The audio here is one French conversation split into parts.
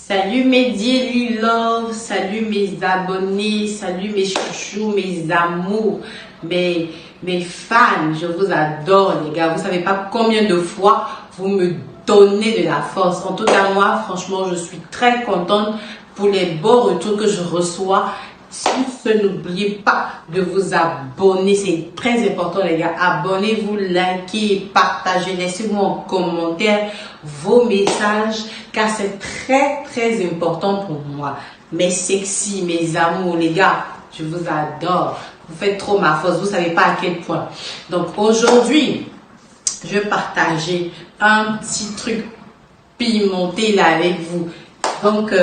Salut mes daily love, salut mes abonnés, salut mes chouchous, mes amours, mes fans, je vous adore les gars. Vous savez pas combien de fois vous me donnez de la force. En tout cas moi, franchement, je suis très contente pour les beaux retours que je reçois. Sur ce, n'oubliez pas de vous abonner, c'est très important les gars. Abonnez-vous, likez, partagez, laissez-moi en commentaire vos messages car c'est très important pour moi. Mes sexy, mes amours les gars, je vous adore. Vous faites trop ma force, vous savez pas à quel point. Donc aujourd'hui, je vais partager un petit truc pimenté là avec vous. Donc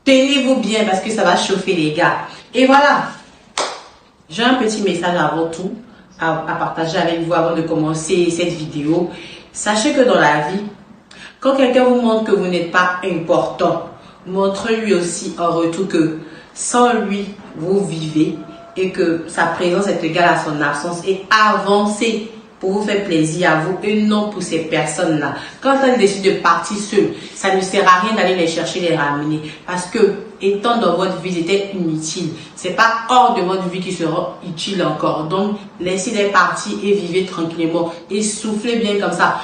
tenez-vous bien parce que ça va chauffer les gars. Et voilà, j'ai un petit message avant tout à partager avec vous avant de commencer cette vidéo. Sachez que dans la vie, quand quelqu'un vous montre que vous n'êtes pas important, montrez-lui aussi en retour que sans lui, vous vivez et que sa présence est égale à son absence et avancez pour vous faire plaisir à vous et non pour ces personnes-là. Quand elles décident de partir seules, ça ne sert à rien d'aller les chercher, les ramener. Parce que, étant dans votre vie, c'était inutile. C'est pas hors de votre vie qui sera utile encore. Donc, laissez-les partir et vivez tranquillement. Et soufflez bien comme ça.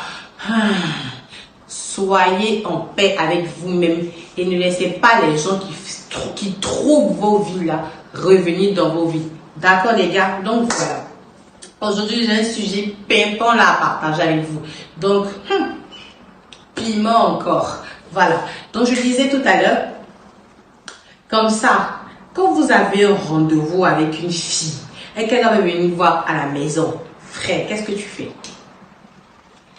Soyez en paix avec vous-même et ne laissez pas les gens qui troublent vos vies là revenir dans vos vies. D'accord les gars? Donc voilà. Aujourd'hui, j'ai un sujet pimpant là à partager avec vous. Donc, piment encore. Voilà. Donc, je disais tout à l'heure, comme ça, quand vous avez un rendez-vous avec une fille et qu'elle va venir vous voir à la maison, frère, qu'est-ce que tu fais?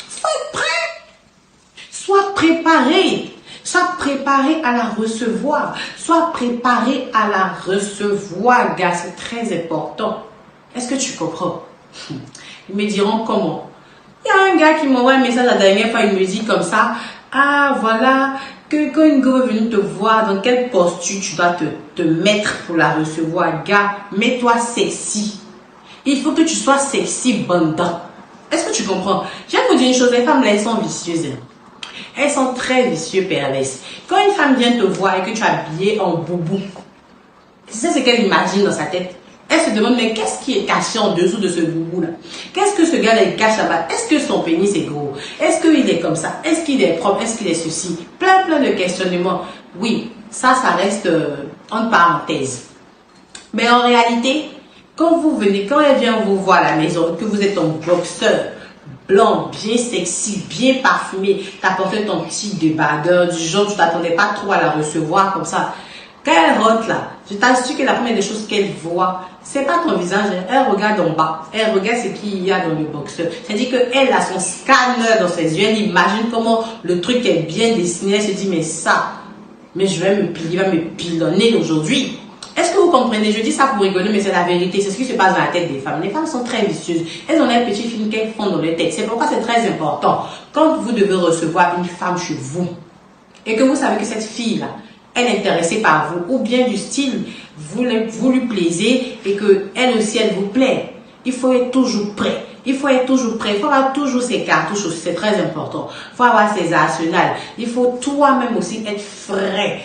Sois prêt. Sois préparé. Sois préparé à la recevoir. Sois préparé à la recevoir, gars. C'est très important. Est-ce que tu comprends? Ils me diront comment. Il y a un gars qui m'envoie un message la dernière fois, il me dit comme ça. Ah voilà, que quand une go est venue te voir, dans quelle posture tu dois te mettre pour la recevoir. Gars, mets-toi sexy. Il faut que tu sois sexy bandant. Est-ce que tu comprends? Je vais vous dire une chose, les femmes là, elles sont vicieuses. Elles sont très vicieuses, perverses. Quand une femme vient te voir et que tu es habillé en boubou, tu sais ce qu'elle imagine dans sa tête? Elle se demande, mais qu'est-ce qui est caché en dessous de ce boubou là? Qu'est-ce que ce gars-là cache là-bas? Est-ce que son pénis est gros? Est-ce qu'il est comme ça? Est-ce qu'il est propre? Est-ce qu'il est ceci? Plein de questionnements. Oui, ça reste en parenthèse. Mais en réalité, quand elle vient vous voir à la maison, que vous êtes en boxeur, blanc, bien sexy, bien parfumé, t'as porté ton petit débardeur, du genre tu t'attendais pas trop à la recevoir comme ça. Quand elle rentre là, je t'assure que la première des choses qu'elle voit, c'est pas ton visage, elle regarde en bas, elle regarde ce qu'il y a dans le boxeur. C'est-à-dire qu'elle a son scanner dans ses yeux, elle imagine comment le truc est bien dessiné, elle se dit mais ça, mais je vais me plier, va me pilonner aujourd'hui. Est-ce que vous comprenez? Je dis ça pour rigoler, mais c'est la vérité, c'est ce qui se passe dans la tête des femmes. Les femmes sont très vicieuses, elles ont un petit film qu'elles font dans leur tête. C'est pourquoi c'est très important. Quand vous devez recevoir une femme chez vous, et que vous savez que cette fille-là, elle est intéressée par vous, ou bien du style, vous lui plaisez et que elle aussi, elle vous plaît. Il faut être toujours prêt. Il faut être toujours prêt. Il faut avoir toujours ses cartouches aussi. C'est très important. Il faut avoir ses arsenals. Il faut toi-même aussi être frais.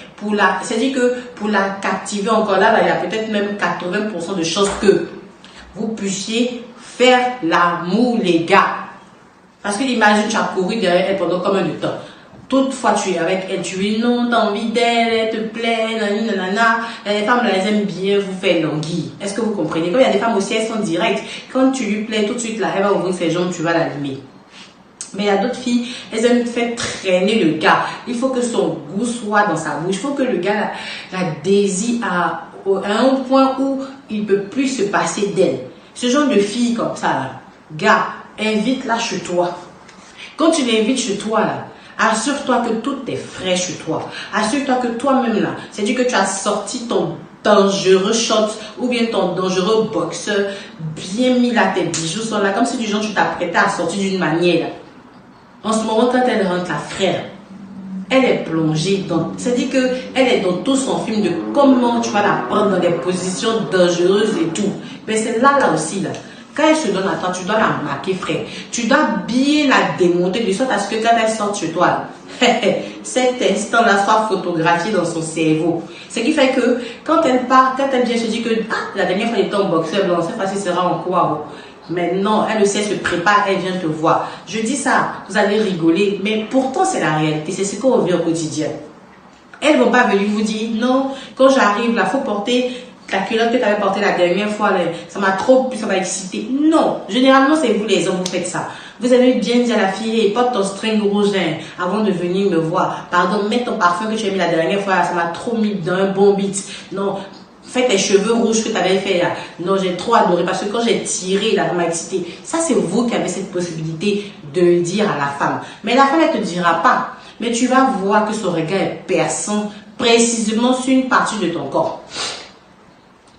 C'est-à-dire que pour la captiver encore là, il y a peut-être même 80% de chances que vous puissiez faire l'amour, les gars. Parce que imagine, tu as couru derrière elle pendant combien de temps? Toutefois, tu es avec elle, tu es non, t'as envie d'elle, elle te plaît, nanana. Les femmes, elles aiment bien vous faire languir. Est-ce que vous comprenez? Quand il y a des femmes aussi, elles sont directes. Quand tu lui plais, tout de suite, là, elle va ouvrir ses jambes, tu vas l'allumer. Mais il y a d'autres filles, elles aiment faire traîner le gars. Il faut que son goût soit dans sa bouche. Il faut que le gars la désire à un point où il ne peut plus se passer d'elle. Ce genre de fille comme ça, là, gars, invite-la chez toi. Quand tu l'invites chez toi, là, assure-toi que tout est frais chez toi. Assure-toi que toi-même là, c'est-à-dire que tu as sorti ton dangereux short ou bien ton dangereux boxeur, bien mis là, tes bijoux sont là, comme si du genre tu t'apprêtais à sortir d'une manière là. En ce moment, quand elle rentre, la frère, elle est plongée dans, c'est-à-dire que elle est dans tout son film de comment tu vas la prendre dans des positions dangereuses et tout. Mais c'est là aussi là. Quand elle se donne à toi, tu dois la marquer, frère. Tu dois bien la démonter de sorte à ce que quand elle sort chez toi, cet instant-là soit photographié dans son cerveau. Ce qui fait que quand elle part, quand elle vient se dire que la dernière fois elle était en boxeur blanc, cette fois-ci sera en quoi? Maintenant, elle le sait, se prépare, elle vient te voir. Je dis ça, vous allez rigoler, mais pourtant c'est la réalité, c'est ce qu'on vit au quotidien. Elles ne vont pas venir vous dire, non, quand j'arrive, là, faut porter la culotte que tu avais portée la dernière fois, là, ça m'a trop plu, ça m'a excité. Non, généralement, c'est vous les hommes, vous faites ça. Vous avez bien dit à la fille, hey, porte ton string rouge hein, avant de venir me voir. Pardon, mets ton parfum que tu as mis la dernière fois, là, ça m'a trop mis dans un bon beat. Non, fais tes cheveux rouges que tu avais fait là. Non, j'ai trop adoré parce que quand j'ai tiré, là, ça m'a excité. Ça, c'est vous qui avez cette possibilité de le dire à la femme. Mais la femme, elle ne te dira pas. Mais tu vas voir que son regard est perçant précisément sur une partie de ton corps.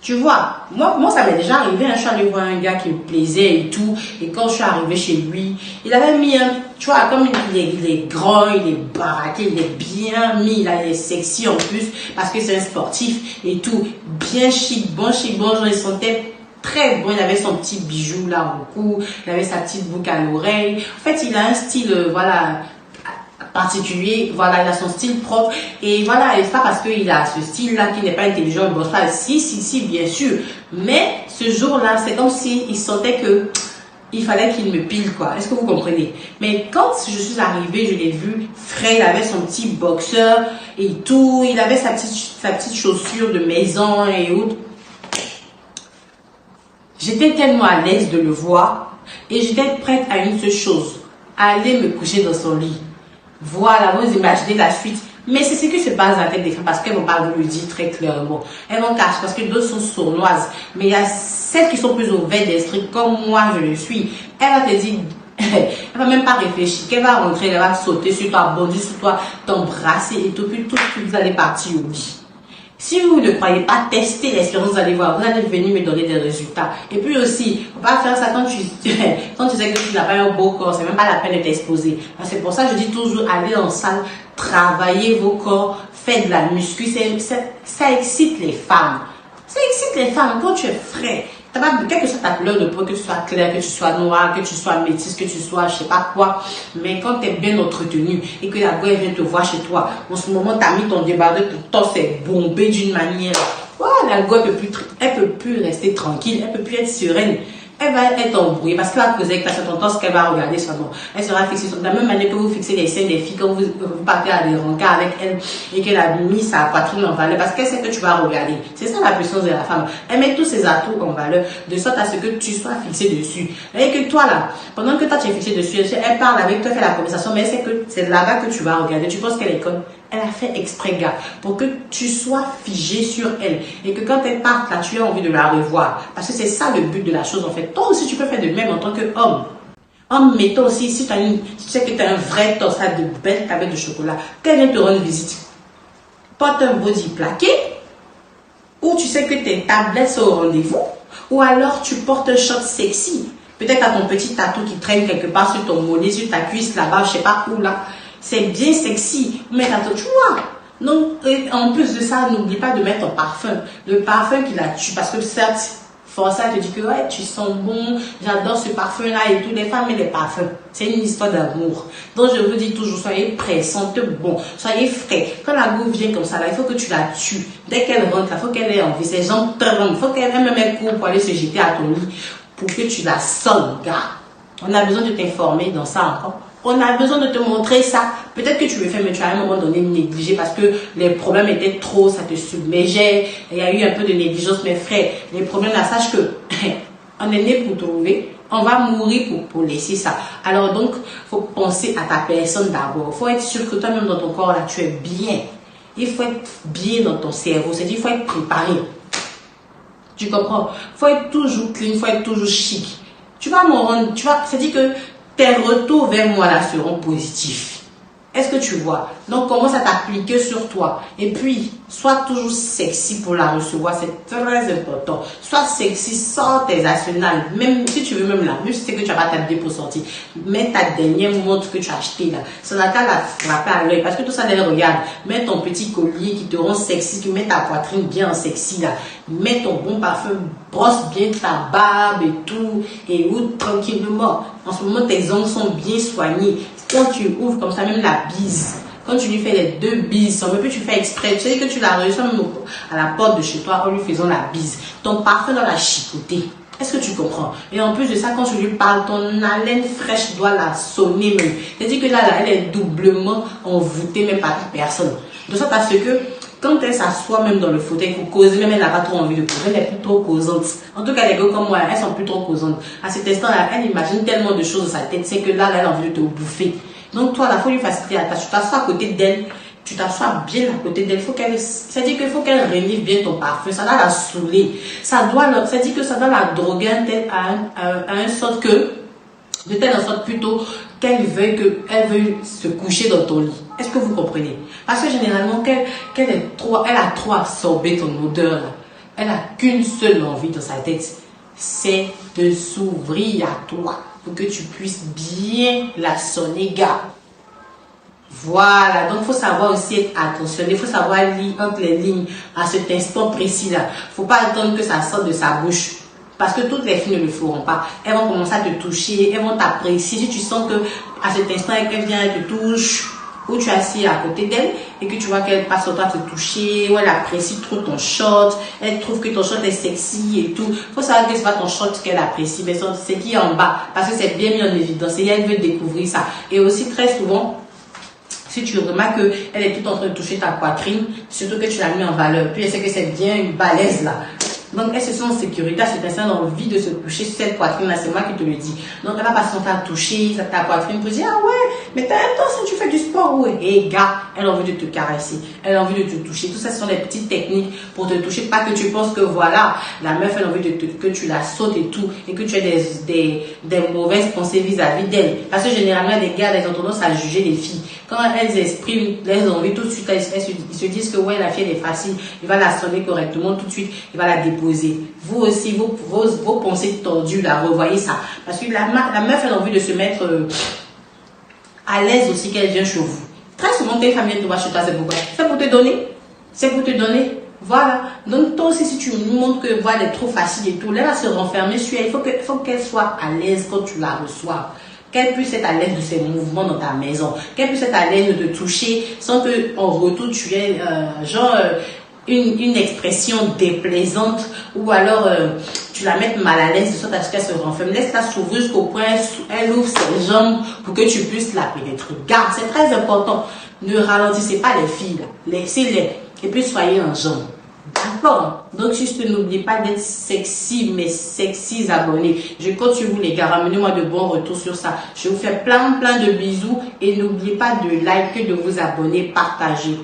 Tu vois, moi ça m'est déjà arrivé, hein, je suis allée voir un gars qui me plaisait et tout, et quand je suis arrivée chez lui, il avait mis un, tu vois, comme il est grand, il est baraqué, il est bien mis, là, il est sexy en plus, parce que c'est un sportif et tout, bien chic, bon, genre, il sentait très bon, il avait son petit bijou là au cou, il avait sa petite boucle à l'oreille, en fait, il a un style, voilà, particulier, voilà, il a son style propre et voilà, et c'est pas parce qu'il a ce style là qui n'est pas intelligent, bon ça, si, bien sûr, mais ce jour là, c'est comme si il sentait que il fallait qu'il me pile quoi, est-ce que vous comprenez? Mais quand je suis arrivée, je l'ai vu frais, il avait son petit boxeur et tout, il avait sa petite chaussure de maison et autres. J'étais tellement à l'aise de le voir et j'étais prête à une seule chose, à aller me coucher dans son lit. Voilà, vous imaginez la suite. Mais c'est ce qui se passe dans la tête des femmes parce qu'elles ne vont pas vous le dire très clairement. Elles vont cacher parce que d'autres sont sournoises. Mais il y a celles qui sont plus ouvertes d'esprit, comme moi je le suis. Elle va te dire, elle va même pas réfléchir. Qu'elle va rentrer, elle va sauter sur toi, bondir sur toi, t'embrasser et tout. Puis tout de suite, vous allez partir au lit. Si vous ne croyez pas, testez l'expérience, vous allez voir, vous allez venir me donner des résultats. Et puis aussi, on va faire ça quand tu sais que tu n'as pas un beau corps, c'est même pas la peine de t'exposer. C'est pour ça que je dis toujours, allez en salle, travaillez vos corps, faites de la muscu, ça excite les femmes. Ça excite les femmes quand tu es frais. Quelle que soit ta couleur de peau, que tu sois clair, que tu sois noir, que tu sois métisse, que tu sois je sais pas quoi, mais quand tu es bien entretenu et que la gueule vient te voir chez toi, en ce moment tu as mis ton débardeur, ton torse est bombé d'une manière, la gueule elle peut plus rester tranquille, elle peut plus être sereine. Elle va être embrouillée parce qu'elle va causer avec son temps ce qu'elle va regarder sur moi. Elle sera fixée sur de la même manière que vous fixez les scènes des filles quand vous partez à des rencarts avec elle et qu'elle a mis sa poitrine en valeur parce qu'elle sait que tu vas regarder. C'est ça la puissance de la femme. Elle met tous ses atouts en valeur de sorte à ce que tu sois fixé dessus. Et que toi là, pendant que toi tu es fixé dessus, elle parle avec toi, fait la conversation, mais elle sait que c'est là-bas que tu vas regarder. Tu penses qu'elle est conne. Elle a fait exprès, gars, pour que tu sois figé sur elle. Et que quand elle part, là, tu as envie de la revoir. Parce que c'est ça le but de la chose, en fait. Toi aussi, tu peux faire de même en tant qu'homme. Homme, mais toi aussi, si tu sais que tu as un vrai torsade de belle tablette de chocolat, qu'elle vient te rendre visite. Porte un body plaqué, ou tu sais que tes tablettes sont au rendez-vous, ou alors tu portes un short sexy. Peut-être à ton petit tatou qui traîne quelque part sur ton mollet, sur ta cuisse, là-bas, je sais pas où, là. C'est bien sexy, mais attends, tu vois. Donc, en plus de ça, n'oublie pas de mettre ton parfum. Le parfum qui la tue, parce que certes, forcément, te dit que ouais, tu sens bon, j'adore ce parfum-là et tout. Les femmes et les parfums, c'est une histoire d'amour. Donc, je vous dis toujours, soyez prêts, sentez bon, soyez frais. Quand la go vient comme ça, là, il faut que tu la tues. Dès qu'elle rentre, il faut qu'elle ait envie. Ses jambes très longues, il faut qu'elle ait même un coup pour aller se jeter à ton lit pour que tu la sonnes, gars. On a besoin de t'informer dans ça encore. On a besoin de te montrer ça. Peut-être que tu le fais, mais tu as à un moment donné négligé parce que les problèmes étaient trop, ça te submergeait. Il y a eu un peu de négligence, mes frères. Les problèmes là, sache que on est né pour trouver, on va mourir pour laisser ça. Alors donc, faut penser à ta personne d'abord. Faut être sûr que toi-même dans ton corps là, tu es bien. Il faut être bien dans ton cerveau. C'est-à-dire, il faut être préparé. Tu comprends? Faut être toujours clean, faut être toujours chic. Tu vas m'en rendre, tu vois, c'est-à-dire que tes retours vers moi là seront positifs. Est-ce que tu vois? Donc, commence à t'appliquer sur toi. Et puis, sois toujours sexy pour la recevoir. C'est très important. Sois sexy, sors tes arsenals. Même si tu veux même là, même si c'est que tu n'as pas t'habiller pour sortir. Mets ta dernière montre que tu as acheté là. Ça n'a qu'à la frapper à l'œil. Parce que tout ça, regarde. Mets ton petit collier qui te rend sexy, qui met ta poitrine bien sexy là. Mets ton bon parfum. Brosse bien ta barbe et tout. Et ouvre tranquillement. En ce moment, tes ongles sont bien soignés. Quand tu ouvres comme ça, même la bise, Quand tu lui fais les 2 bises, sans même que tu fais exprès, tu sais que tu l'as reçu à la porte de chez toi en lui faisant la bise. Ton parfum doit la chicoter. Est-ce que tu comprends? Et en plus de ça, quand tu lui parles, ton haleine fraîche doit la sonner même. C'est-à-dire que là, elle est doublement envoûtée même par ta personne. De sorte à ce que quand elle s'assoit même dans le fauteuil pour causer, même elle n'a pas trop envie de causer, elle est plus trop causante. En tout cas, les gars comme moi, elles sont plus trop causantes. À cet instant-là, elle imagine tellement de choses dans sa tête, c'est que là, elle a envie de te bouffer. Donc toi, il faut lui faciliter la tâche. Tu t'assois à côté d'elle, tu t'assois bien à côté d'elle. C'est-à-dire qu'il faut qu'elle renifle bien ton parfum. Ça doit la saouler. C'est-à-dire que ça doit la droguer à un sorte que, de telle sorte plutôt qu'elle veuille se coucher dans ton lit. Est-ce que vous comprenez? Parce que généralement, elle a trop absorbé ton odeur là. Elle n'a qu'une seule envie dans sa tête, c'est de s'ouvrir à toi pour que tu puisses bien la sonner, gars. Voilà, donc il faut savoir aussi être attentionné, il faut savoir lire entre les lignes à cet instant précis-là. Il ne faut pas attendre que ça sorte de sa bouche. Parce que toutes les filles ne le feront pas. Elles vont commencer à te toucher, elles vont t'apprécier. Si tu sens que à cet instant, elle vient, elle te touche, ou tu es assis à côté d'elle et que tu vois qu'elle passe au temps te toucher, ou elle apprécie trop ton short, elle trouve que ton short est sexy et tout. Il faut savoir que c'est pas ton short qu'elle apprécie, mais c'est qui est en bas. Parce que c'est bien mis en évidence et elle veut découvrir ça. Et aussi très souvent, si tu remarques qu'elle est tout en train de toucher ta poitrine, surtout que tu l'as mis en valeur, puis elle sait que c'est bien une balèze là. Donc, elle se sent en sécurité, cette personne a envie de se toucher sur cette poitrine-là, c'est moi qui te le dis. Donc, elle va pas se sentir toucher ta poitrine pour dire, ah ouais, mais t'as un temps si tu fais du sport, ouais. Et gars, elle a envie de te caresser, elle a envie de te toucher. Tout ça, ce sont des petites techniques pour te toucher. Pas que tu penses que voilà, la meuf, elle a envie que tu la sautes et tout, et que tu aies des mauvaises pensées vis-à-vis d'elle. Parce que généralement, les gars, elles ont tendance à juger les filles. Quand elles expriment leurs envies, tout de suite, ils se disent que ouais, la fille, elle est facile, il va la sonner correctement, tout de suite, il va la déposer. Vous aussi, vos pensées tordues, là, revoyez ça. Parce que la meuf, elle a envie de se mettre à l'aise aussi qu'elle vient chez vous. Très souvent, quand une femme vient te voir chez toi, c'est pourquoi? C'est pour te donner. C'est pour te donner. Voilà. Donc, toi aussi, si tu nous montres que voilà, elle est trop facile et tout, là, elle va se renfermer sur elle. Il faut qu'elle soit à l'aise quand tu la reçois. Qu'elle puisse être à l'aise de ses mouvements dans ta maison. Qu'elle puisse être à l'aise de te toucher sans que, en retour, tu aies, une expression déplaisante ou alors tu la mettes mal à l'aise de sorte à ce qu'elle se renferme. Laisse-la s'ouvrir jusqu'au point elle ouvre ses jambes pour que tu puisses la pénétrer. Garde, c'est très important. Ne ralentissez pas les filles, laissez-les et puis soyez en jambes. D'accord? Donc juste n'oubliez pas d'être sexy, mais sexy abonnés. Je compte sur vous les gars, ramenez-moi de bons retours sur ça. Je vous fais plein de bisous et n'oubliez pas de liker, de vous abonner, partager.